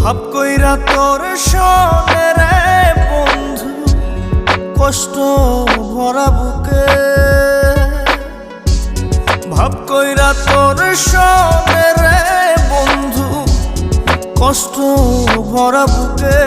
ভাব কইরা তোর শোনে রে বন্ধু, কষ্ট ভরা বুকে। ভাব কইরা তোর শোনে রে বন্ধু, কষ্ট ভরা বুকে।